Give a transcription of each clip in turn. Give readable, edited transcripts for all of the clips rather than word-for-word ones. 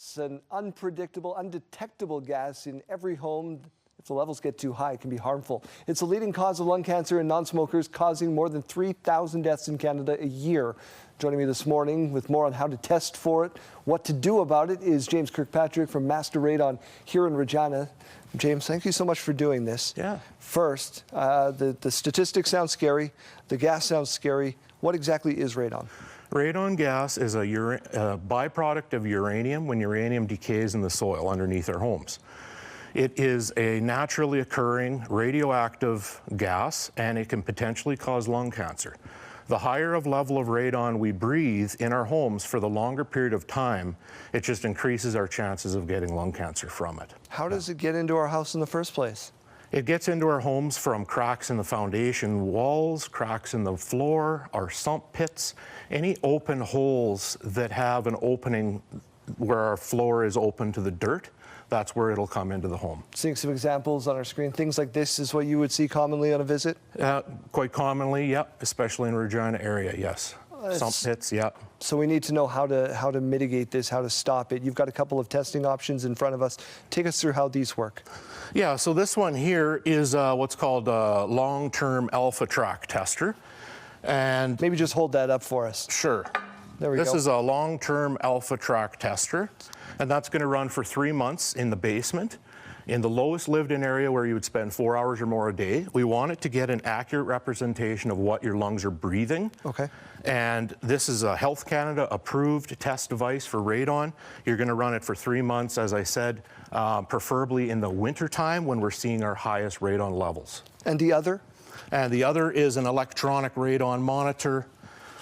It's an unpredictable, undetectable gas in every home. If the levels get too high, it can be harmful. It's a leading cause of lung cancer in non-smokers, causing more than 3,000 deaths in Canada a year. Joining me this morning with more on how to test for it, what to do about it, is James Kirkpatrick from MasterRadon here in Regina. James, thank you so much for doing this. Yeah. First, the statistics sound scary. The gas sounds scary. What exactly is radon? Radon gas is a byproduct of uranium when uranium decays in the soil underneath our homes. It is a naturally occurring radioactive gas, and it can potentially cause lung cancer. The higher of level of radon we breathe in our homes for the longer period of time, it just increases our chances of getting lung cancer from it. How does it get into our house in the first place? It gets into our homes from cracks in the foundation walls, cracks in the floor, our sump pits, any open holes that have an opening where our floor is open to the dirt. That's where it'll come into the home. Seeing some examples on our screen, things like this is what you would see commonly on a visit? Quite commonly, yep, especially in the Regina area, yes. Sump pits, yep. So we need to know how to mitigate this, how to stop it. You've got a couple of testing options in front of us. Take us through how these work. Yeah, so this one here is what's called a long-term alpha track tester. And maybe just hold that up for us. Sure. There we go. This is a long-term alpha track tester, and that's going to run for 3 months in the basement, in the lowest lived-in area where you would spend 4 hours or more a day. We want it to get an accurate representation of what your lungs are breathing. Okay. And this is a Health Canada approved test device for radon. You're going to run it for 3 months, as I said, preferably in the winter time when we're seeing our highest radon levels. And the other? And the other is an electronic radon monitor.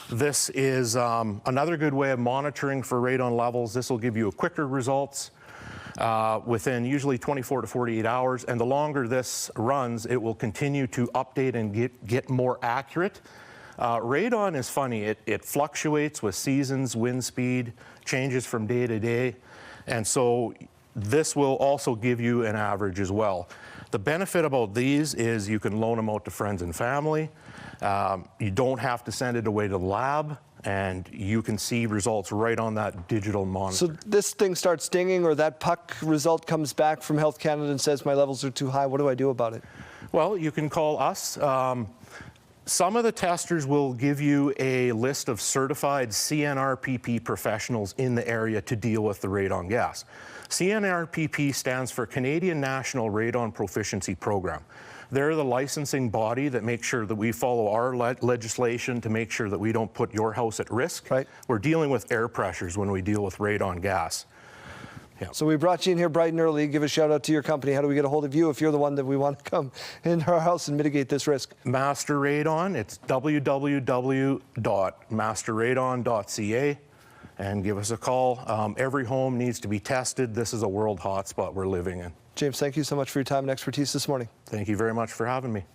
This is another good way of monitoring for radon levels. This will give you quicker results within usually 24 to 48 hours. And the longer this runs, it will continue to update and get more accurate. Radon is funny. It fluctuates with seasons, wind speed, changes from day to day. And so this will also give you an average as well. The benefit about these is you can loan them out to friends and family. You don't have to send it away to the lab, and you can see results right on that digital monitor. So this thing starts dinging, or that puck result comes back from Health Canada and says my levels are too high. What do I do about it? Well, you can call us. Some of the testers will give you a list of certified CNRPP professionals in the area to deal with the radon gas. CNRPP stands for Canadian National Radon Proficiency Program. They're the licensing body that makes sure that we follow our legislation to make sure that we don't put your house at risk. Right. We're dealing with air pressures when we deal with radon gas. Yeah. So we brought you in here bright and early. Give a shout out to your company. How do we get a hold of you if you're the one that we want to come into our house and mitigate this risk? MasterRadon, it's www.MasterRadon.ca, and give us a call. Every home needs to be tested. This is a world hotspot we're living in. James, thank you so much for your time and expertise this morning. Thank you very much for having me.